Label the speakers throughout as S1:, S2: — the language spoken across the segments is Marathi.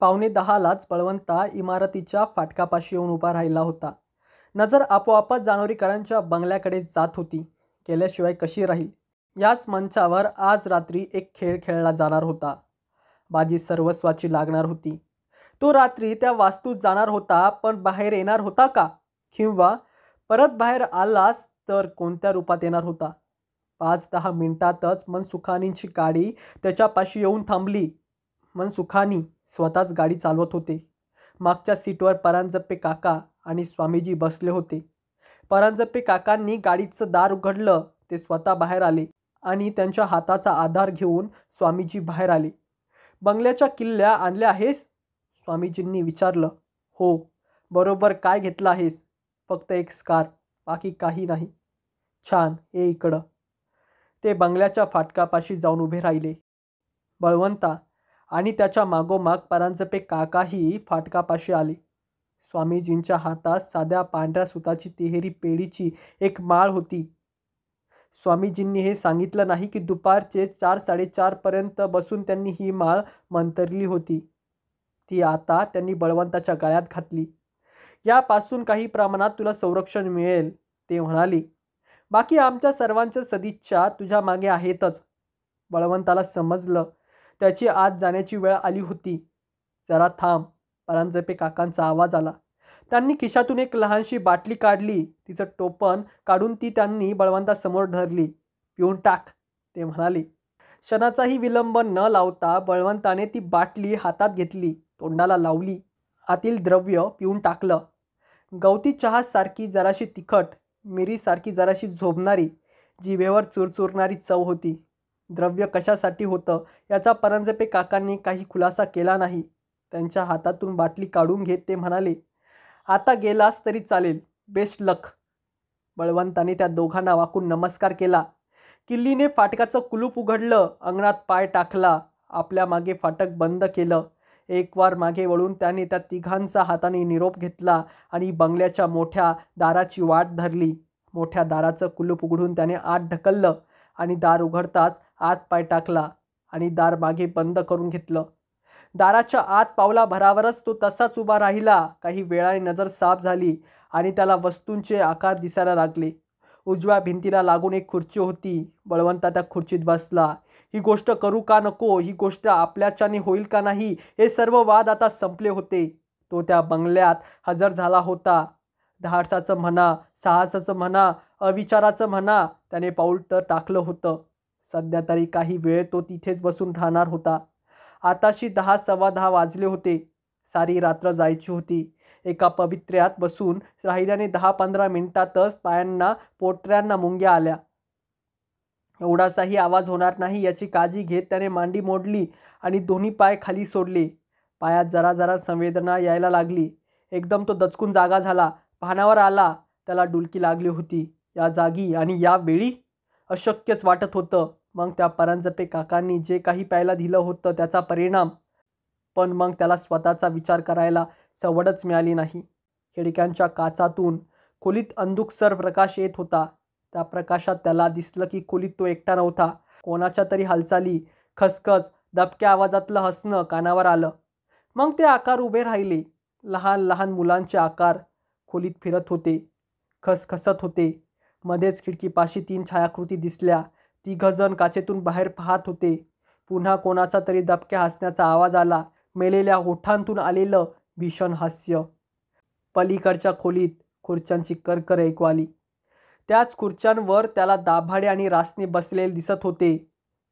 S1: 9:45लाच बळवंता इमारतीच्या फाटकापाशी येऊन उभा राहिला होता. नजर आपोआपच जानोरीकरांच्या बंगल्याकडे जात होती. केल्याशिवाय कशी राहील? याच मंचावर आज रात्री एक खेळ खेळला जाणार होता. बाजी सर्वस्वाची लागणार होती. तो रात्री त्या वास्तूत जाणार होता, पण बाहेर येणार होता का? किंवा परत बाहेर आलाच तर कोणत्या रूपात येणार होता? 5-10 मिनिटातच मनसुखानींची गाडी त्याच्यापाशी येऊन थांबली. मनसुखानी स्वतःच गाडी चालवत होते. मागच्या सीटवर परांजपे काका आणि स्वामीजी बसले होते. परांजपे काकांनी गाडीचं दार उघडलं. ते स्वतः बाहेर आले आणि त्यांच्या हाताचा आधार घेऊन स्वामीजी बाहेर आले. बंगल्याच्या किल्ल्या आणल्या आहेस? स्वामीजींनी विचारलं. हो. बरोबर काय घेतलं आहेस? फक्त एक स्कार्फ, बाकी काही नाही. छान, ये इकडं. ते बंगल्याच्या फाटकापाशी जाऊन उभे राहिले. बळवंता आणि त्याच्या मागोमाग परांजपे काकाही फाटकापाशी आले. स्वामीजींच्या हातात साध्या पांढऱ्या सुताची तिहेरी पेढीची एक माळ होती. स्वामीजींनी हे सांगितलं नाही की दुपारचे 4-4:30 पर्यंत बसून त्यांनी ही माळ मंतरली होती. ती आता त्यांनी बळवंताच्या गळ्यात घातली. यापासून काही प्रमाणात तुला संरक्षण मिळेल, ते म्हणाले. बाकी आमच्या सर्वांच्या सदिच्छा तुझ्या मागे आहेतच. बळवंताला समजलं त्याची आत जाण्याची वेळ आली होती. जरा थांब, परांजपे काकांचा आवाज आला. त्यांनी खिशातून एक लहानशी बाटली काढली. तिचं टोपण काढून ती त्यांनी बळवंतासमोर धरली. पिऊन टाक, ते म्हणाले. क्षणाचाही विलंब न लावता बळवंताने ती बाटली हातात घेतली, तोंडाला लावली. आतील द्रव्य पिऊन टाकलं. गवती चहासारखी जराशी तिखट, मिरीसारखी जराशी झोंबणारी, जिभेवर चुरचुरणारी चव होती. द्रव्य कशासाठी होतं याचा परांजपे काकांनी काही खुलासा केला नाही. त्यांच्या हातातून बाटली काढून घेत ते म्हणाले. आता गेलास तरी चालेल. बेस्ट लक. बळवंताने त्या दोघांना वाकून नमस्कार केला. किल्लीने फाटकाचं कुलूप उघडलं. अंगणात पाय टाकला. आपल्या मागे फाटक बंद केलं. एक वार मागे वळून त्याने त्या तिघांचा हाताने निरोप घेतला आणि बंगल्याच्या मोठ्या दाराची वाट धरली. मोठ्या दाराचं कुलूप उघडून त्याने आत ढकललं आणि दार उघडताच आत पाय टाकला आणि दार मागे बंद करून घेतलं. दाराच्या आत पावलाभरावरच तो तसाच उभा राहिला. काही वेळाने नजर साफ झाली आणि त्याला वस्तूंचे आकार दिसायला लागले. उजव्या भिंतीला लागून एक खुर्ची होती. बळवंता त्या खुर्चीत बसला. ही गोष्ट करू का नको, ही गोष्ट आपल्याच्याने होईल का नाही, हे सर्व वाद आता संपले होते. तो त्या बंगल्यात हजर झाला होता. धाडसाचं म्हणा, साहसाचं म्हणा, अविचाराचं म्हणा, त्याने पाऊल तर टाकलं होतं. सध्या तरी काही वेळ तो तिथेच बसून राहणार होता. आताशी 10-10:15 वाजले होते. सारी रात्र जायची होती. एका पवित्र्यात बसून राहिल्याने 10-15 मिनिटातच पायांना पोटऱ्यांना मुंग्या आल्या. एवढासाही आवाज होणार नाही याची काळजी घेत त्याने मांडी मोडली आणि दोन्ही पाय खाली सोडले. पायात जरा जरा संवेदना यायला लागली. एकदम तो दचकून जागा झाला. भानावर आला. त्याला डुलकी लागली होती. या जागी आणि या वेळी अशक्यच वाटत होतं. मग त्या परांजपे काकांनी जे काही प्यायला दिलं होतं त्याचा परिणाम. पण मग त्याला स्वतःचा विचार करायला सवडच मिळाली नाही. खिडक्यांच्या काचातून खोलीत अंधुकसर प्रकाश येत होता. त्या प्रकाशात त्याला दिसलं की खोलीत तो एकटा नव्हता. कोणाच्या तरी हालचाली, खसखस, दबक्या आवाजातलं हसणं कानावर आलं. मग ते आकार उभे राहिले. लहान लहान मुलांचे आकार खोलीत फिरत होते, खसखसत होते. मध्येच खिडकीपाशी 3 छायाकृती दिसल्या. 3 काचेतून बाहेर पाहत होते. पुन्हा कोणाचा तरी दबक्या हसण्याचा आवाज आला. मेलेल्या होठांतून आलेलं भीषण हास्य. पलीकडच्या खोलीत खुर्च्यांची करकर ऐकू आली. त्याच खुर्च्यांवर त्याला दाभाडे आणि रासने बसलेले दिसत होते.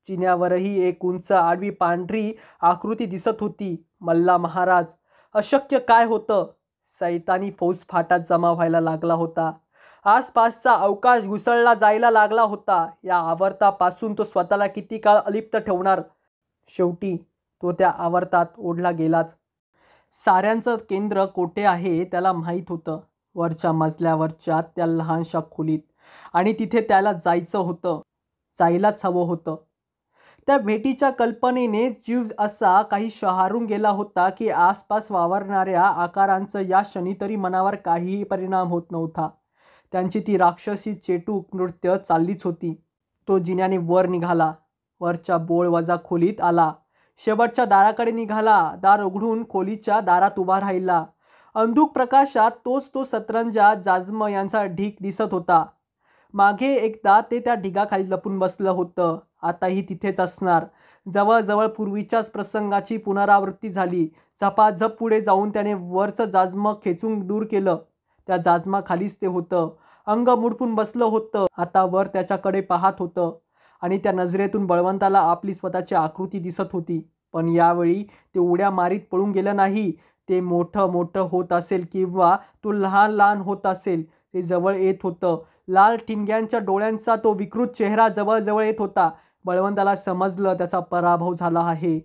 S1: चिन्यावरही एक उंच आडवी पांढरी आकृती दिसत होती. मल्ला महाराज. अशक्य काय होतं? सैतानी फौजफाटात जमा व्हायला लागला होता. आसपासचा अवकाश घुसळला जायला लागला होता. या आवर्तापासून तो स्वतःला किती काळ अलिप्त ठेवणार? शेवटी तो त्या आवर्तात ओढला गेलाच. साऱ्यांचं केंद्र कोठे आहे त्याला माहीत होतं. वरच्या मजल्यावरच्या त्या लहानशा खोलीत. आणि तिथे त्याला जायचं होतं. जायलाच हवं होतं. त्या भेटीच्या कल्पनेने जीव असा काही शहारून गेला होता की आसपास वावरणाऱ्या आकारांचं या क्षणी तरी मनावर काहीही परिणाम होत नव्हता. त्यांची ती राक्षसी चेटूक नृत्य चाललीच होती. तो जिन्याने वर निघाला. वरच्या बोळवजा खोलीत आला. शेवटच्या दाराकडे निघाला. दार उघडून खोलीच्या दारात उभा राहिला. अंधुक प्रकाशात तोच तो सतरंजा जाजम यांचा ढीग दिसत होता. मागे एकदा ते त्या ढिगाखाली लपून बसलं होतं, आताही तिथेच असणार. जवळजवळ पूर्वीच्याच प्रसंगाची पुनरावृत्ती झाली. झपाझप पुढे जाऊन त्याने वरचं जाजम खेचून दूर केलं. त्या जाजमाखालीच ते होतं. अंग मुडपून बसलं होतं. आता वर त्याच्याकडे पाहत होतं आणि त्या नजरेतून बळवंताला आपली स्वतःची आकृती दिसत होती. पण यावेळी ते उड्या मारीत पळून गेलं नाही. ते मोठं मोठं होत असेल किंवा तो लहान लहान होत असेल, ते जवळ येत होतं. लाल ठिणग्यांच्या डोळ्यांचा तो विकृत चेहरा जवळ येत होता. बळवंताला समजलं त्याचा पराभव झाला आहे.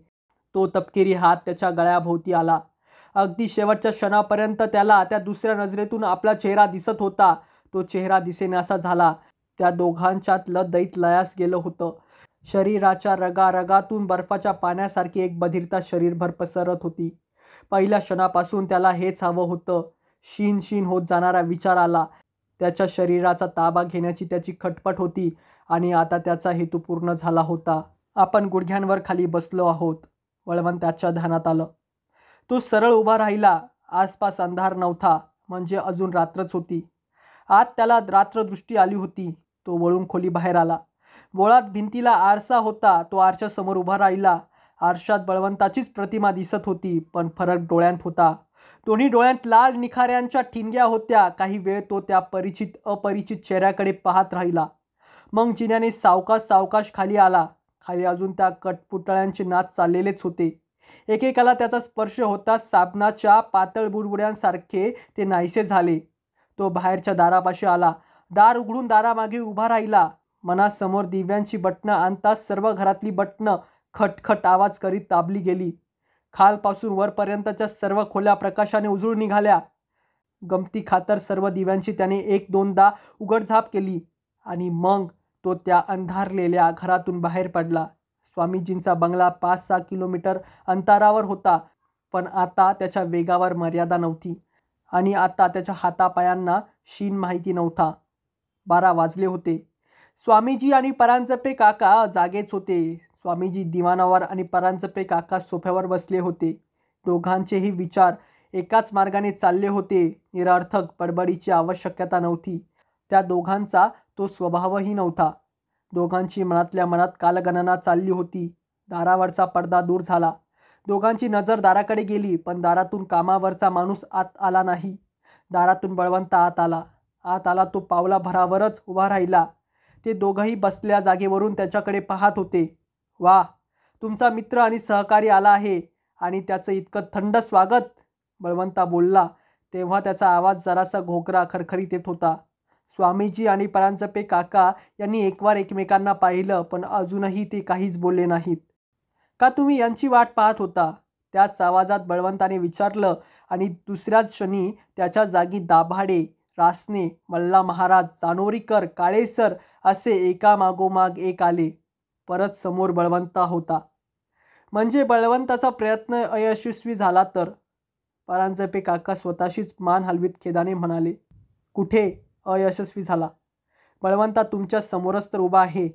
S1: तो तपकिरी हात त्याच्या गळ्याभोवती आला. अगदी शेवटच्या क्षणापर्यंत त्याला त्या दुसऱ्या नजरेतून आपला चेहरा दिसत होता. तो चेहरा दिसेनासा झाला. त्या दोघांच्यातलं दैत लयास गेलं होतं. शरीराच्या रगारगातून बर्फाच्या पाण्यासारखी एक बधिरता शरीरभर पसरत होती. पहिल्या क्षणापासून त्याला हेच हवं होतं. शीन शीन होत जाणारा विचार आला. त्याच्या शरीराचा ताबा घेण्याची त्याची खटपट होती आणि आता त्याचा हेतू पूर्ण झाला होता. आपण गुडघ्यांवर खाली बसलो आहोत, बळवंताच्या ध्यानात आलं. तो सरळ उभा राहिला. आसपास अंधार नव्हता, म्हणजे अजून रात्रच होती. आत त्याला रात्रदृष्टी आली होती. तो वळून खोली बाहेर आला. बोळात भिंतीला आरसा होता. तो आरशासमोर उभा राहिला. आरशात बळवंताचीच प्रतिमा दिसत होती, पण फरक डोळ्यांत होता. दोन्ही डोळ्यांत लाल निखाऱ्यांच्या ठिणग्या होत्या. काही वेळ तो त्या अपरिचित चेहऱ्याकडे पाहत राहिला. मग जिन्याने सावकाश सावकाश खाली आला. खाली अजून त्या कटपुतळ्यांचे नाच चाललेलेच होते. एकेकाला त्याचा स्पर्श होताच साबणाच्या पातळ बुडबुड्यांसारखे ते नाहीसे झाले. तो बाहेरच्या दारापाशी आला. दार उघडून दारामागे उभा राहिला. मनासमोर दिव्यांची बटणं आणताच सर्व घरातली बटणं खटखट आवाज करीत दाबली गेली. खालपासून वरपर्यंतच्या सर्व खोल्या प्रकाशाने उजळून निघाल्या. गमती खातर सर्व दिव्यांची त्याने एक दोनदा उघडझाप केली आणि मग तो त्या अंधारलेल्या घरातून बाहेर पडला. स्वामीजींचा बंगला 5-6 किलोमीटर अंतरावर होता, पण आता त्याच्या वेगावर मर्यादा नव्हती आणि आता त्याच्या हातापायांना शीन माहिती नव्हता. 12 वाजले होते. स्वामीजी आणि परांजपे काका जागेच होते. स्वामीजी दिवाणावर आणि परांजपे काका सोफ्यावर बसले होते. दोघांचेही विचार एकाच मार्गाने चालले होते. निरर्थक बडबडीची आवश्यकता नव्हती. त्या दोघांचा तो स्वभावही नव्हता. दोघांची मनातल्या मनात कालगणना चालली होती. दारावरचा पडदा दूर झाला. दोघांची नजर दाराकडे गेली, पण दारातून कामावरचा माणूस आत आला नाही. दारातून बळवंत आत आला. तो पावलाभरावरच उभा राहिला. ते दोघंही बसल्या जागेवरून त्याच्याकडे पाहत होते. वा, तुमचा मित्र आणि सहकारी आला आहे आणि त्याचं इतकं थंड स्वागत, बळवंता बोलला. तेव्हा त्याचा आवाज जरासा घोकरा खरखरीत येत होता. स्वामीजी आणि परांजपे काका यांनी एकवार एकमेकांना पाहिलं, पण अजूनही ते काहीच बोलले नाहीत. का तुम्ही यांची वाट पाहत होता? त्याच आवाजात बळवंताने विचारलं आणि दुसऱ्याच क्षणी त्याच्या जागी दाभाडे, रासने, मल्ला महाराज, जानोरीकर, काळेसर असे एकामागोमाग एक आले. परत समोर बळवंता होता. म्हणजे बळवंताचा प्रयत्न अयशस्वी झाला तर? परांजपे काका स्वतःशीच मान हलवीत खेदाने म्हणाले. कुठे अयशस्वी झाला? बळवंता तुमच्या समोरच तर उभा आहे.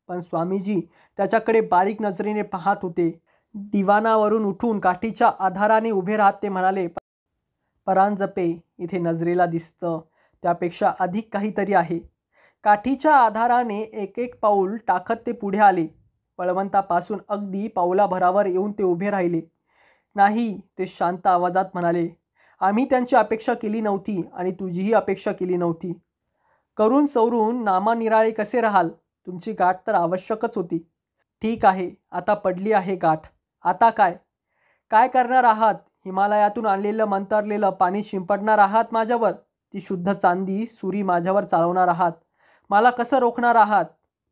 S1: पण स्वामीजी त्याच्याकडे बारीक नजरेने पाहत होते. दिवाणावरून उठून काठीच्या आधाराने उभे राहत ते म्हणाले. परांजपे, इथे नजरेला दिसतं त्यापेक्षा अधिक काहीतरी आहे. काठीच्या आधाराने एक एक पाऊल टाकत ते पुढे आले. बळवंतापासून अगदी पाऊलाभरावर येऊन ते उभे राहिले. नाही, ते शांत आवाजात म्हणाले. आम्ही त्यांची अपेक्षा केली नव्हती आणि तुझीही अपेक्षा केली नव्हती. करून सवरून नामानिराळे कसे राहाल? तुमची गाठ तर आवश्यकच होती. ठीक आहे, आता पडली आहे गाठ. आता काय? काय करणार आहात? हिमालयातून आणलेलं मंतरलेलं पाणी शिंपडणार आहात माझ्यावर? ती शुद्ध चांदी सुरी माझ्यावर चालवणार आहात? मला कसं रोखणार आहात?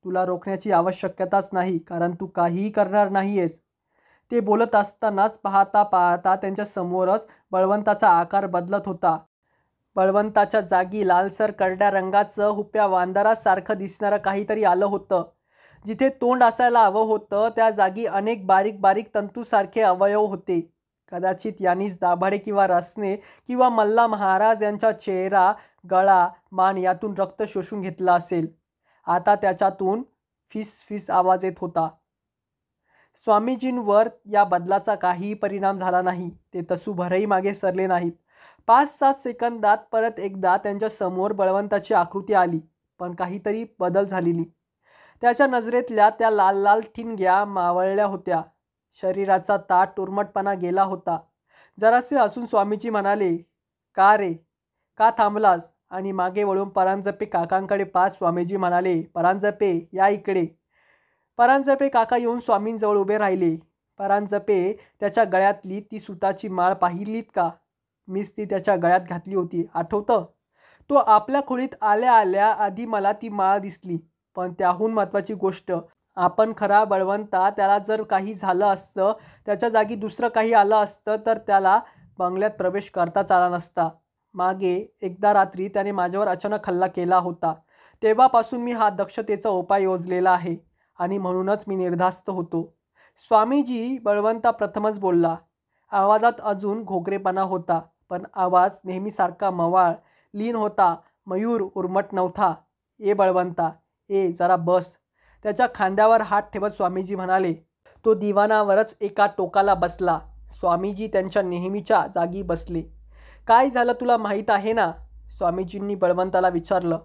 S1: तुला रोखण्याची आवश्यकताच नाही, कारण तू काहीही करणार नाहीयेस. ते बोलत असतानाच पाहता पाहता त्यांच्या समोरच बळवंताचा आकार बदलत होता. बळवंताच्या जागी लालसर करड्या रंगाचं हुप्या वांदरासारखं दिसणारं काहीतरी आलं होतं. जिथे तोंड असायला हवं होतं त्या जागी अनेक बारीक बारीक तंतूसारखे अवयव होते. कदाचित यांनीच दाभाडे किंवा रासने किंवा मल्ला महाराज यांचा चेहरा, गळा, मान यातून रक्त शोषून घेतला असेल. आता त्याच्यातून फिस फिस आवाज येत होता. स्वामीजींवर या बदलाचा काहीही परिणाम झाला नाही. ते तसूभरही मागे सरले नाहीत. 5-7 सेकंदात परत एकदा त्यांच्या समोर बळवंताची आकृती आली, पण काहीतरी बदल झालेली. त्याच्या नजरेतल्या त्या लाल लाल ठिणग्या मावळल्या होत्या. शरीराचा ताठ उर्मटपणा गेला होता. जरासे हसून स्वामीजी म्हणाले, "का रे, का थांबलास?" आणि मागे वळून परांजपे काकांकडे पाहत स्वामीजी म्हणाले, "परांजपे, या इकडे." परांजपे काका येऊन स्वामींजवळ उभे राहिले. परांजपे, त्याच्या गळ्यातली ती सुताची माळ पाहिलीत का? मीच ती त्याच्या गळ्यात घातली होती, आठवतं? तो आपल्या खोलीत आल्या आल्या आधी मला ती माळ दिसली. पण त्याहून महत्त्वाची गोष्ट, आपण खरा बळवंता, त्याला जर काही झालं असतं, त्याच्या जागी दुसरं काही आलं असतं, तर त्याला बंगल्यात प्रवेश करताच आला नसता. मागे एकदा रात्री त्याने माझ्यावर अचानक हल्ला केला होता. तेव्हापासून मी हा दक्षतेचा उपाय योजलेला आहे आणि म्हणूनच मी निर्धास्त होतो." स्वामीजी बळवंता प्रथमच बोलला. आवाजात अजून घोगरेपणा होता, पण आवाज नेहमीसारखा मवाळ, लीन होता. मयूर उर्मट नव्हता. "ए बळवंता, ए जरा बस." त्याच्या खांद्यावर हात ठेवत स्वामीजी म्हणाले. तो दिवाणावरच एका टोकाला बसला. स्वामीजी त्यांच्या नेहमीच्या जागी बसले. "काय झालं तुला माहीत आहे ना?" स्वामीजींनी बळवंताला विचारलं.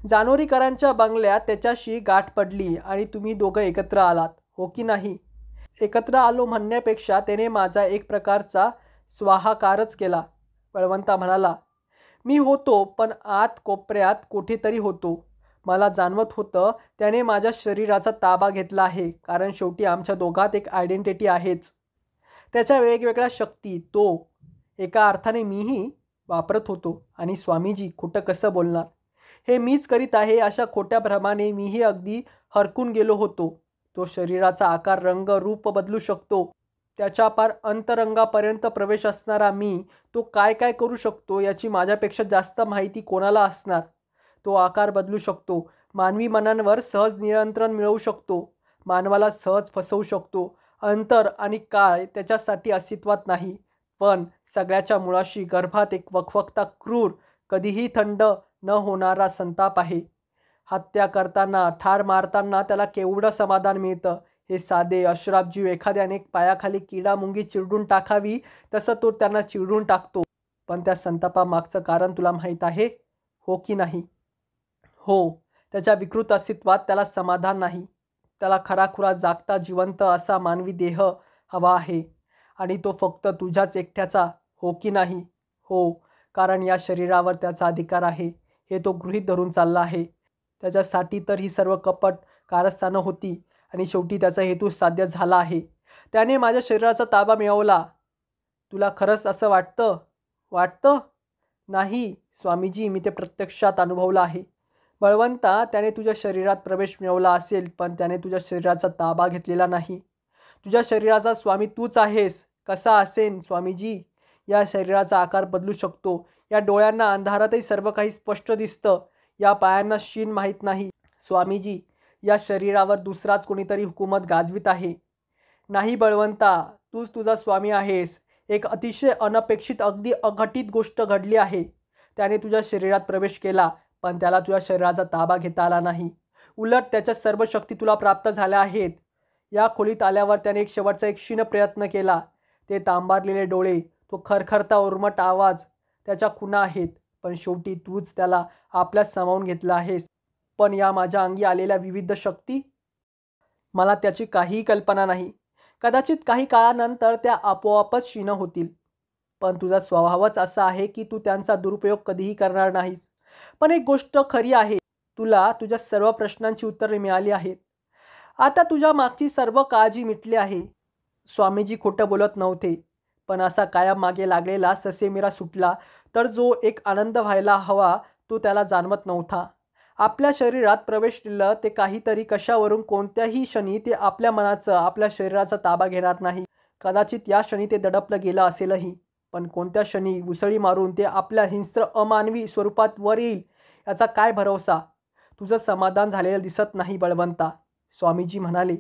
S1: "जानोरीकरांच्या बंगल्यात त्याच्याशी गाठ पडली आणि तुम्ही दोघं एकत्र आलात, हो की नाही?" "एकत्र आलो म्हणण्यापेक्षा त्याने माझा एक प्रकारचा स्वाहाकारच केला." बळवंता म्हणाला. "मी होतो, पण आत कोपऱ्यात कुठेतरी होतो. मला जाणवत होतं त्याने माझ्या शरीराचा ताबा घेतला आहे, कारण शेवटी आमच्या दोघात एक आयडेंटिटी आहेच. त्याच्या वेगवेगळ्या शक्ती तो, एका अर्थाने मीही, वापरत होतो. आणि स्वामीजी खोटं कसं बोलणार? हे मीच करीत आहे अशा खोट्या भ्रमाने मीही अगदी हरकून गेलो होतो. तो शरीराचा आकार, रंग, रूप बदलू शकतो. त्याच्या पार अंतरंगापर्यंत प्रवेश असणारा मी, तो काय काय करू शकतो याची माझ्यापेक्षा जास्त माहिती कोणाला असणार? तो आकार बदलू शकतो, मानवी मनांवर सहज नियंत्रण मिळवू शकतो, मानवाला सहज फसवू शकतो. अंतर आणि काळ त्याच्यासाठी अस्तित्वात नाही. पण सगळ्याच्या मुळाशी गर्भात एक वखवखता क्रूर, कधीही थंड न होणारा संताप आहे. हत्या करताना, ठार मारताना त्याला केवढं समाधान मिळतं. हे साधे अश्राप जीव एखाद्याने पायाखाली किडा मुंगी चिरडून टाकावी तसं तो त्यांना चिरडून टाकतो. पण त्या संतापामागचं कारण तुला माहीत आहे, हो की नाही?" "हो." "त्याच्या विकृत अस्तित्वात त्याला समाधान नाही. त्याला खराखुरा जागता जिवंत असा मानवी देह हवा आहे. आणि तो फक्त तुझ्याच एकट्याचा, हो की नाही?" "हो, कारण या शरीरावर त्याचा अधिकार आहे, हे तो गृहीत धरून चालला आहे. त्याच्यासाठी तर ही सर्व कपट कारस्थानं होती आणि शेवटी त्याचा हेतू साध्य झाला आहे. त्याने माझ्या शरीराचा ताबा मिळवला." "तुला खरंच असं वाटतं?" "वाटतं? नाही स्वामीजी, मी ते प्रत्यक्षात अनुभवलं आहे." "बळवंता, त्याने तुझ्या शरीरात प्रवेश मिळवला असेल, पण त्याने तुझ्या शरीराचा ताबा घेतलेला नाही. तुझ्या शरीराचा स्वामी तूच आहेस." "कसा असेन स्वामीजी? या शरीराचा आकार बदलू शकतो. या डोळ्यांना अंधारातही सर्व काही स्पष्ट दिसतं. या पायांना शीन माहीत नाही. स्वामीजी, या शरीरावर दुसराच कोणीतरी हुकूमत गाजवीत आहे." "नाही बळवंता, तूच तुझा स्वामी आहेस. एक अतिशय अनपेक्षित, अगदी अघटित गोष्ट घडली आहे. त्याने तुझ्या शरीरात प्रवेश केला, पण त्याला तुझ्या शरीराचा ताबा घेता आला नाही. उलट त्याच्या सर्व शक्ती तुला प्राप्त झाल्या आहेत. या खोलीत आल्यावर त्याने एक शेवटचा एक क्षीण प्रयत्न केला. ते तांबारलेले डोळे, तो खरखरता उर्मट आवाज, त्याच्या खुणा आहेत. पण शेवटी तूच त्याला आपल्यात सामावून घेतलं आहेस. पण या माझ्या अंगी आलेल्या विविध शक्ती, मला त्याची काहीही कल्पना नाही. कदाचित काही काळानंतर त्या आपोआपच क्षीण होतील. पण तुझा स्वभावच असा आहे की तू त्यांचा दुरुपयोग कधीही करणार नाहीस. पण एक गोष्ट खरी आहे, तुला तुझ्या सर्व प्रश्नांची उत्तरे मिळाली आहेत. आता तुझ्या मागची सर्व काळजी मिटली आहे." स्वामीजी खोटं बोलत नव्हते. पण असा कायम मागे लागलेला ससेमिरा सुटला तर जो एक आनंद व्हायला हवा तो त्याला जाणवत नव्हता. आपल्या शरीरात प्रवेश दिलं ते काहीतरी कशावरून कोणत्याही क्षणी ते आपल्या मनाचं, आपल्या शरीराचा ताबा घेणार नाही. कदाचित या क्षणी ते दडपलं गेलं असेलही, पण कोणत्या क्षणी उसळी मारून ते आपल्या हिंस्र अमानवी स्वरूपात वर येईल याचा काय भरवसा? "तुझं समाधान झालेलं दिसत नाही बळवंता." स्वामीजी म्हणाले.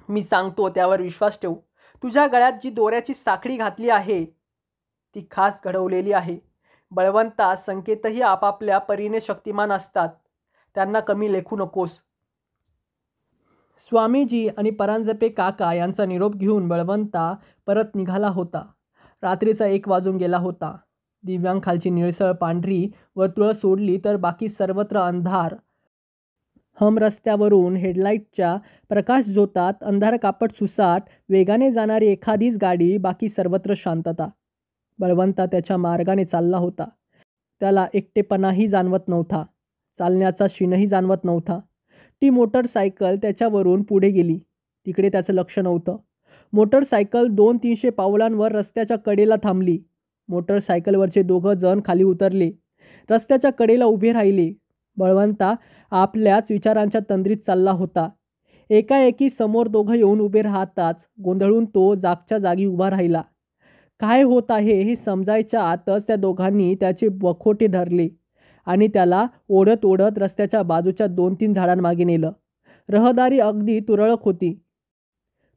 S1: "मी सांगतो त्यावर विश्वास ठेव. तुझ्या गळ्यात जी दोऱ्याची साखळी घातली आहे ती खास घडवलेली आहे. बळवंता, संकेतही आपापल्या परीने शक्तिमान असतात. त्यांना कमी लेखू नकोस." स्वामीजी आणि परांजपे काका यांचा निरोप घेऊन बळवंता परत निघाला होता. रात्रीचा 1 वाजून गेला होता. दिव्यांखालची निळसळ पांढरी वर्तुळं सोडली तर बाकी सर्वत्र अंधार. रस्त्यावरून हेडलाईटच्या प्रकाशझोतात अंधार कापड सुसाट वेगाने जाणारी एखादीच गाडी, बाकी सर्वत्र शांतता. बळवंता त्याच्या मार्गाने चालला होता. त्याला एकटेपणाही जाणवत नव्हता. चालण्याचा शीणही जाणवत नव्हता. ती मोटरसायकल त्याच्यावरून पुढे गेली. तिकडे त्याचं लक्ष नव्हतं. मोटरसायकल 200-300 पावलांवर रस्त्याच्या कडेला थांबली. मोटरसायकलवरचे 2 जण खाली उतरले. रस्त्याच्या कडेला उभे राहिले. बळवंता आपल्याच विचारांच्या तंद्रीत चालला होता. एकाएकी समोर 2 येऊन उभे राहताच गोंधळून तो जागच्या जागी उभा राहिला. काय होत आहे हे समजायच्या आतच त्या दोघांनी त्याचे बखोटे धरले आणि त्याला ओढत ओढत रस्त्याच्या बाजूच्या 2-3 झाडांमागे नेलं. रहदारी अगदी तुरळक होती,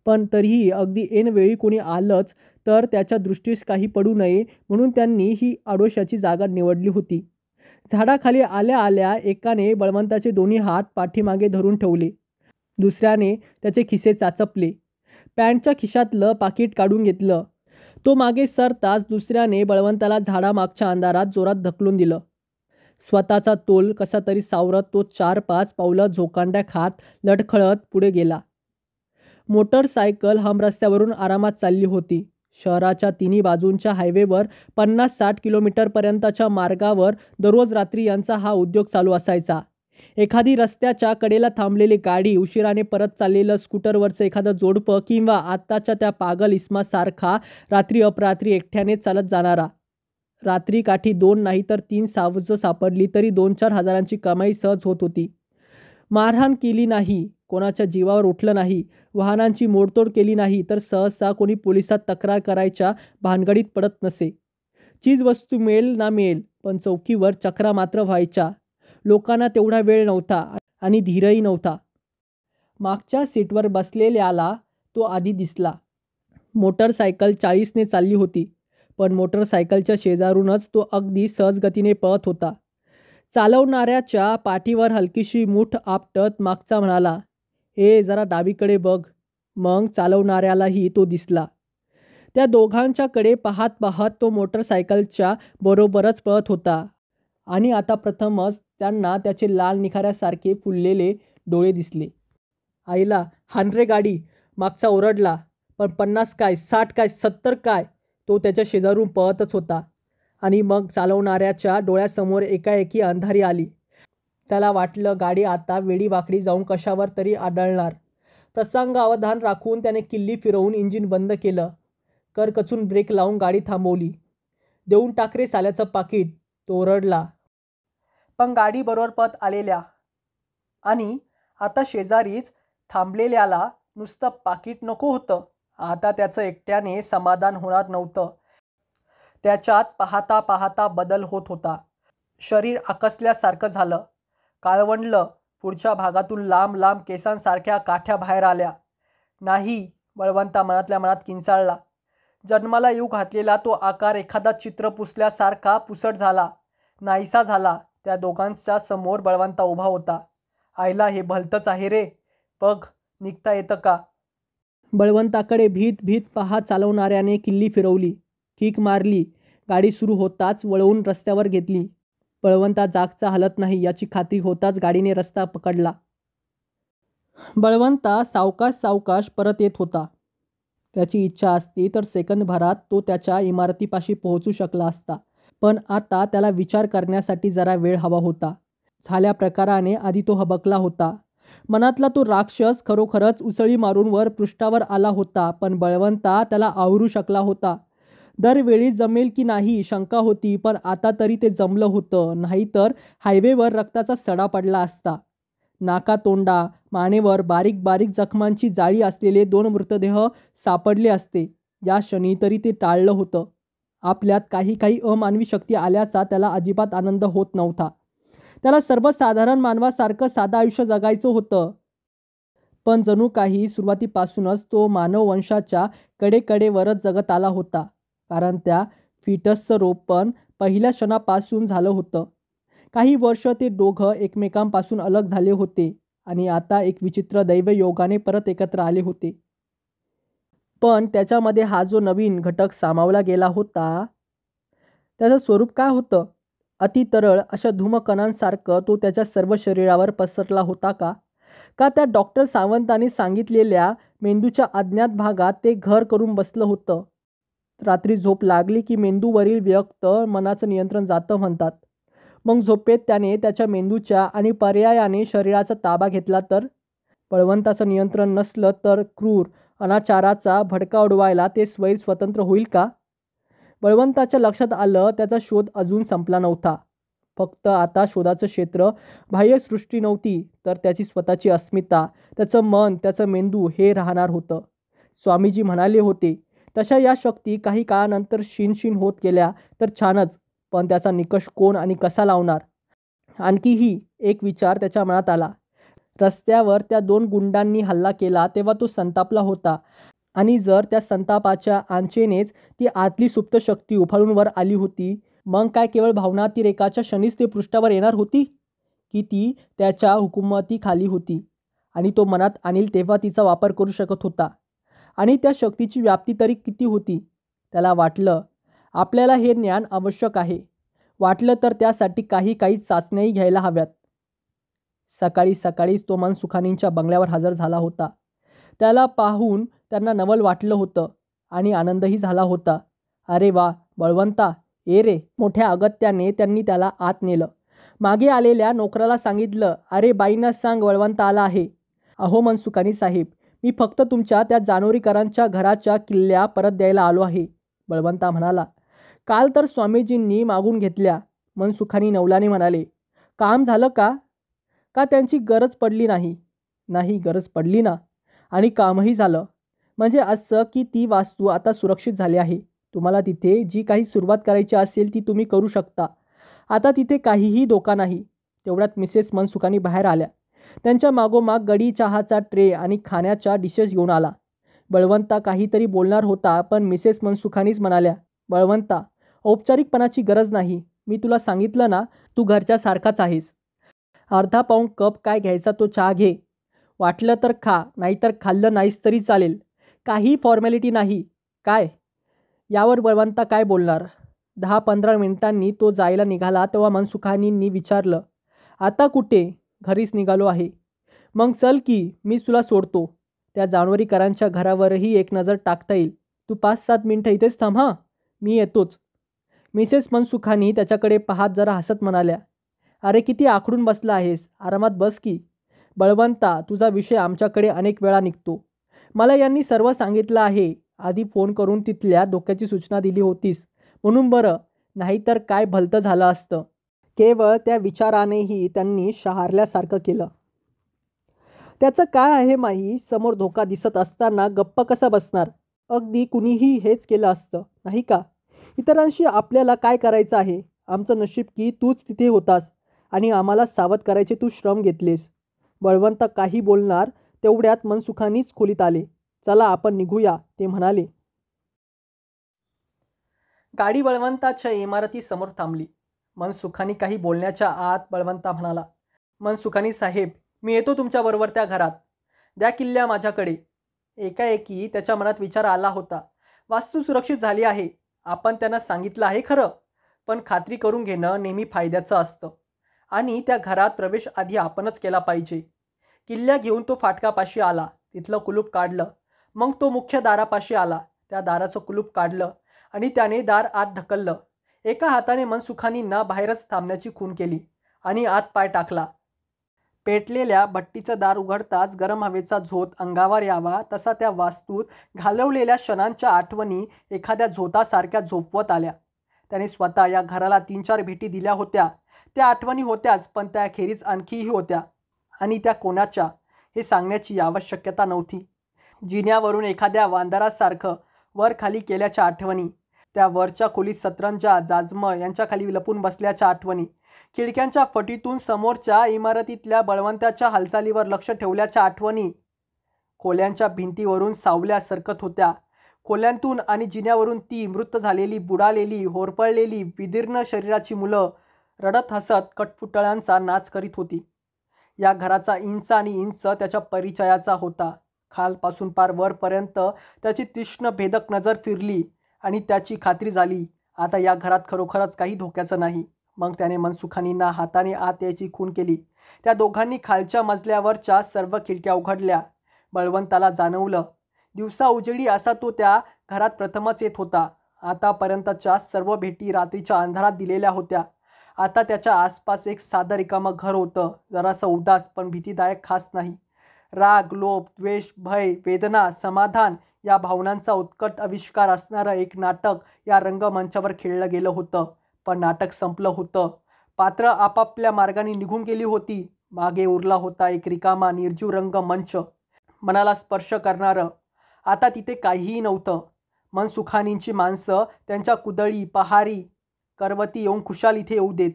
S1: पण तरीही अगदी ऐनवेळी कोणी आलंच तर त्याच्या दृष्टीस काही पडू नये म्हणून त्यांनी ही आडोशाची जागा निवडली होती. झाडाखाली आल्या आल्या एकाने बळवंताचे दोन्ही हात पाठीमागे धरून ठेवले. दुसऱ्याने त्याचे खिसे चाचपले. पॅन्टच्या खिशातलं पाकीट काढून घेतलं. तो मागे सरताच दुसऱ्याने बळवंताला झाडामागच्या अंधारात जोरात ढकलून दिलं. स्वतःचा तोल कसा तरी सावरत तो 4-5 पावलं झोकांड्या खात लढखळत पुढे गेला. मोटरसायकल रस्त्यावरून आरामात चालली होती. शहराच्या तिन्ही बाजूंच्या हायवेवर 50-60 किलोमीटरपर्यंतच्या मार्गावर दररोज रात्री यांचा हा उद्योग चालू असायचा. एखादी रस्त्याच्या कडेला थांबलेली गाडी, उशिराने परत चाललेलं स्कूटरवरचं एखादं जोडपं किंवा आत्ताच्या त्या पागल इस्मासारखा रात्री अपरात्री एकट्याने चालत जाणारा. रात्री काठी 2 नाही तर 3 सावजं सापडली तरी 2-4 हजारांची कमाई सहज होत होती. मारहाण केली नाही, कोणाच्या जीवावर उठलं नाही, वाहनांची मोडतोड केली नाही तर सहसा कोणी पोलिसात तक्रार करायच्या भानगडीत पडत नसे. चीजवस्तू मिळेल ना मिळेल, पण चौकीवर चक्रा मात्र व्हायच्या. लोकांना तेवढा वेळ नव्हता आणि धीरही नव्हता. मागच्या सीटवर बसलेल्याला तो आधी दिसला. मोटरसायकल 40ने चालली होती, पण मोटरसायकलच्या शेजारूनच तो अगदी सहजगतीने पळत होता. चालवणाऱ्याच्या पाठीवर हलकीशी मूठ आपटत मागचा म्हणाला, जरा डावीकडे बघ. मग चालवणाऱ्यालाही तो दिसला. त्या दोघांच्याकडे पाहत पाहत तो मोटरसायकलच्या बरोबरच पळत होता आणि आता प्रथमच त्यांना त्याचे लाल निखाऱ्यासारखे फुललेले डोळे दिसले. आईला, हाण रे गाडी, मागचा ओरडला. पण 50 काय, 60 काय, 70 काय, तो त्याच्या शेजारून पळतच होता. आणि मग चालवणाऱ्याच्या डोळ्यासमोर एकाएकी अंधारी आली. त्याला वाटलं गाडी आता वेडीवाकडी जाऊन कशावर तरी आदळणार. प्रसंगावधान राखून त्याने किल्ली फिरवून इंजिन बंद केलं. करकचून ब्रेक लावून गाडी थांबवली. देऊन टाक रे साल्याचं पाकीट, तो ओरडला. पण गाडी बरोबर पळत आलेल्या आणि आता शेजारीच थांबलेल्याला नुसतं पाकीट नको होतं. आता त्याचं एकट्याने समाधान होणार नव्हतं. त्याच्यात पाहता पाहता बदल होत होता. शरीर आकसल्यासारखं झालं. काळवंडलं. पुढच्या भागातून लांब लांब केसांसारख्या काठ्या बाहेर आल्या. नाही, बळवंता मनातल्या मनात किंचाळला. जन्माला येऊ घातलेला तो आकार एखादा चित्र पुसल्यासारखा पुसट झाला, नाहीसा झाला. त्या दोघांच्या समोर बळवंता उभा होता. आईला, हे भलतंच आहे रे, बघ निघता येतं का? बळवंताकडे भीत भीत पाहत चालवणाऱ्याने किल्ली फिरवली, किक मारली. गाडी सुरू होताच वळवून रस्त्यावर घेतली. बळवंता जागचा हलत नाही याची खात्री होताच गाडीने रस्ता पकडला. बळवंता सावकाश सावकाश परत येत होता. त्याची इच्छा असती तर सेकंदभरात तो त्याच्या इमारतीपाशी पोहोचू शकला असता, पण आता त्याला विचार करण्यासाठी जरा वेळ हवा होता. झाल्या प्रकाराने आधी तो हबकला होता. मनातला तो राक्षस खरोखरच उसळी मारून वर पृष्ठावर आला होता, पण बळवंता त्याला आवरू शकला होता. दरवेळी जमेल की नाही शंका होती, पण आता तरी ते जमलं होतं. नाहीतर हायवेवर रक्ताचा सडा पडला असता. नाकातोंडा मानेवर बारीक बारीक जखमांची जाळी असलेले 2 मृतदेह सापडले असते. या क्षणी तरी ते टाळलं होतं. आपल्यात काही अमानवी शक्ती आल्याचा त्याला अजिबात आनंद होत नव्हता. त्याला सर्वसाधारण मानवासारखं साधं आयुष्य जगायचं होतं. पण जणू काही सुरुवातीपासूनच तो मानववंशाच्या कडेकडेवरच जगत आला होता, कारण त्या फिटसचं रोपण पहिल्या क्षणापासून झालं होतं. काही वर्ष ते दोघं एकमेकांपासून अलग झाले होते आणि आता एक विचित्र दैवयोगाने परत एकत्र आले होते. पण त्याच्यामध्ये हा जो नवीन घटक सामावला गेला होता त्याचं स्वरूप काय होतं? अति तरळ अशा धूमकणांसारखं तो त्याच्या सर्व शरीरावर पसरला होता का? का त्या डॉक्टर सावंतांनी सांगितलेल्या मेंदूच्या अज्ञात भागात ते घर करून बसलं होतं? रात्री झोप लागली की मेंदूवरील व्यक्त मनाचं नियंत्रण जातं म्हणतात. मग झोपेत त्याने त्याच्या मेंदूच्या आणि पर्यायाने शरीराचा ताबा घेतला तर? बळवंताचं नियंत्रण नसलं तर क्रूर अनाचाराचा भडका उडवायला ते स्वैर स्वतंत्र होईल का? बळवंताच्या लक्षात आलं त्याचा शोध अजून संपला नव्हता. फक्त आता शोधाचं क्षेत्र बाह्यसृष्टी नव्हती तर त्याची स्वतःची अस्मिता, त्याचं मन, त्याचं मेंदू हे राहणार होतं. स्वामीजी म्हणाले होते तशा या शक्ती काही काळानंतर क्षीण होत गेल्या तर छानच, पण त्याचा निकष कोण आणि कसा लावणार? आणखीही एक विचार त्याच्या मनात आला. रस्त्यावर त्या 2 गुंडांनी हल्ला केला तेव्हा तो संतापला होता आणि जर त्या संतापाच्या आंचेनेच ती आतली सुप्त शक्ती उफाळून वर आली होती, मग काय केवळ भावनातिरेकाच्या क्षणीच ती पृष्ठावर येणार होती? की ती त्याच्या हुकुमतीखाली होती आणि तो मनात आणील तेव्हा तिचा वापर करू शकत होता? आणि त्या शक्तीची व्याप्ती तरी किती होती? त्याला वाटलं आपल्याला हे ज्ञान आवश्यक आहे. वाटलं तर त्यासाठी काही चाचण्याही घ्यायला हव्यात. सकाळी सकाळीच तो मनसुखानींच्या बंगल्यावर हजर झाला होता. त्याला पाहून त्यांना नवल वाटलं होतं आणि आनंदही झाला होता. अरे वा बळवंता, ये रे. मोठ्या अगत्याने त्यांनी त्याला आत नेलं. मागे आलेल्या नोकराला सांगितलं, अरे बाईंना सांग बळवंत आला आहे. अहो मनसुखानी साहेब, मी फक्त तुमच्या त्या जानोरीकरांच्या घराच्या किल्ल्या परत द्यायला आलो आहे. बळवंता म्हणाला, काल तर स्वामीजींनी मागून घेतल्या. मनसुखानी नवलाने म्हणाले, काम झालं का? का त्यांची गरज पडली नाही? नाही, गरज पडली ना, आणि कामही झालं. म्हणजे असं की ती वास्तू आता सुरक्षित झाली आहे. तुम्हाला तिथे जी काही सुरुवात करायची असेल ती तुम्ही करू शकता. आता तिथे काहीही धोका नाही. तेवढ्यात मिसेस मनसुखानी बाहेर आल्या. त्यांच्या मागोमाग गडी चहाचा ट्रे आणि खाण्याच्या डिशेस घेऊन आला. बळवंता काहीतरी बोलणार होता पण मिसेस मनसुखानीच म्हणाल्या, बळवंता, औपचारिकपणाची गरज नाही. मी तुला सांगितलं ना, तू घरच्या सारखाच आहेस. अर्धा पाऊण कप काय घ्यायचा तो चहा घे. वाटलं तर खा, नाहीतर खाल्लं नाहीस तरी चालेल. काही फॉर्मॅलिटी नाही. काय? यावर बळवंता काय बोलणार? 10-15 मिनिटांनी तो जायला निघाला तेव्हा मनसुखानींनी विचारलं, आता कुठे? घरीच निघालो आहे. मग चल की मी तुला सोडतो. त्या जानोरीकरांच्या घरावरही एक नजर टाकता येईल. तू 5-7 मिनिटं इथेच थांब हां, मी येतोच. मिसेस मनसुखानी त्याच्याकडे पाहत जरा हसत म्हणाल्या, अरे किती आखडून बसला आहेस, आरामात बस की. बळवंता, तुझा विषय आमच्याकडे अनेक वेळा निघतो. मला यांनी सर्व सांगितलं आहे. आधी फोन करून तिथल्या धोक्याची सूचना दिली होतीस म्हणून बरं, नाहीतर काय भलतं झालं असतं. केवळ त्या विचारानेही त्यांनी शहारल्यासारखं केलं. त्याचं काय आहे माही, समोर धोका दिसत असताना गप्प कसा बसणार? अगदी कुणीही हेच केलं असतं, नाही का? इतरांशी आपल्याला काय करायचं आहे? आमचं नशीब की तूच तिथे होतास आणि आम्हाला सावध करायचे तू श्रम घेतलेस. बळवंत काही बोलणार तेवढ्यात मनसुखानीच खोलीत आले. चला आपण निघूया, ते म्हणाले. गाडी बळवंताच्या इमारतीसमोर थांबली. मनसुखानी काही बोलण्याच्या आत बळवंता म्हणाला, मनसुखानी साहेब, मी येतो तुमच्याबरोबर त्या घरात. द्या किल्ल्या माझ्याकडे. एकाएकी त्याच्या मनात विचार आला होता, वास्तू सुरक्षित झाली आहे. आपण त्यांना सांगितलं आहे खरं, पण खात्री करून घेणं नेहमी फायद्याचं असतं आणि त्या घरात प्रवेश आधी आपणच केला पाहिजे. किल्ल्या घेऊन तो फाटकापाशी आला. तिथलं कुलूप काढलं. मग तो मुख्य दारापाशी आला. त्या दाराचं कुलूप काढलं आणि त्याने दार आत ढकललं. एका हाताने मनसुखानींना बाहेरच थांबण्याची खूण केली आणि आत पाय टाकला. पेटलेल्या भट्टीचं दार उघडताच गरम हवेचा झोत अंगावर यावा तसा त्या वास्तूत घालवलेल्या क्षणांच्या आठवणी एखाद्या झोतासारख्या झोपवत आल्या. त्याने स्वतः या घराला 3-4 भेटी दिल्या होत्या. त्या आठवणी होत्याच, पण त्याखेरीज आणखीही होत्या. आणि त्या कोणाच्या हे सांगण्याची आवश्यकता नव्हती. जिन्यावरून एखाद्या वांदरासारखं वर खाली केल्याच्या आठवणी, त्या वरच्या खोलीत सतरंजा जाजम यांच्याखाली लपून बसल्याच्या आठवणी, खिडक्यांच्या फटीतून समोरच्या इमारतीतल्या बळवंताच्या हालचालीवर लक्ष ठेवल्याच्या आठवणी. खोल्यांच्या भिंतीवरून सावल्या सरकत होत्या. खोल्यांतून आणि जिन्यावरून ती मृत झालेली, बुडालेली, होरपळलेली, विदीर्ण शरीराची मुलं रडत हसत कटपुतळ्यांचा नाच करीत होती. या घराचा इंच आणि इंच त्याच्या परिचयाचा होता. खालपासून पार वरपर्यंत त्याची तीक्ष्ण भेदक नजर फिरली आणि त्याची खात्री झाली, आता या घरात खरोखरच काही धोक्याचं नाही. मग त्याने मनसुखानींना हाताने आत यायची खूण केली. त्या दोघांनी खालच्या मजल्यावरच्या सर्व खिडक्या उघडल्या. बळवंताला जाणवलं, दिवसा उजेडी असा तो त्या घरात प्रथमच येत होता. आतापर्यंतच्या सर्व भेटी रात्रीच्या अंधारात दिलेल्या होत्या. आता त्याच्या आसपास एक साधं रिकामं घर होतं, जरासं उदास पण भीतीदायक खास नाही. राग, लोभ, द्वेष, भय, वेदना, समाधान या भावनांचा उत्कट आविष्कार असणारं एक नाटक या रंगमंचावर खेळलं गेलं होतं. पण नाटक संपलं होतं. पात्र आपापल्या मार्गाने निघून गेली होती. मागे उरला होता एक रिकामा निर्जीव रंगमंच, मनाला स्पर्श करणारं. आता तिथे काहीही नव्हतं. मनसुखानींची माणसं त्यांच्या कुदळी, पहारी, करवती येऊन खुशाल इथे येऊ देत.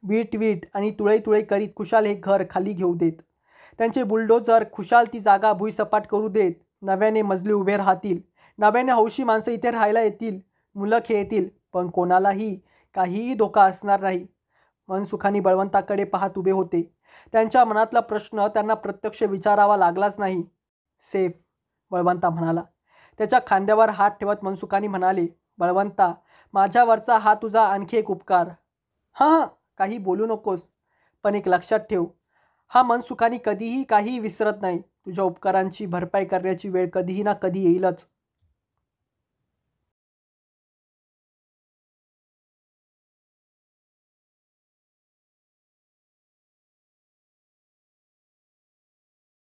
S1: वीट वीट आणि तुळई तुळई करीत खुशाल हे घर खाली घेऊ देत. त्यांचे बुलडोझर खुशाल ती जागा भुईसपाट करू देत. नव्याने मजले उभे राहतील. नव्याने हौशी माणसं इथे राहायला येतील. मुलं खेळतील. पण कोणालाही काहीही धोका असणार नाही. मनसुखानी बळवंताकडे पाहत उभे होते. त्यांच्या मनातला प्रश्न त्यांना प्रत्यक्ष विचारावा लागलाच नाही. सेफ, बळवंता म्हणाला. त्याच्या खांद्यावर हात ठेवत मनसुखानी म्हणाले, बळवंता, माझ्यावरचा हा तुझा आणखी एक उपकार. हां, काही बोलू नकोस, पण एक लक्षात ठेव, हा मनसुखानी कधीही काहीही विसरत नाही. तुझ्या उपकारांची भरपाई करण्याची वेळ कधीही ना कधी येईलच.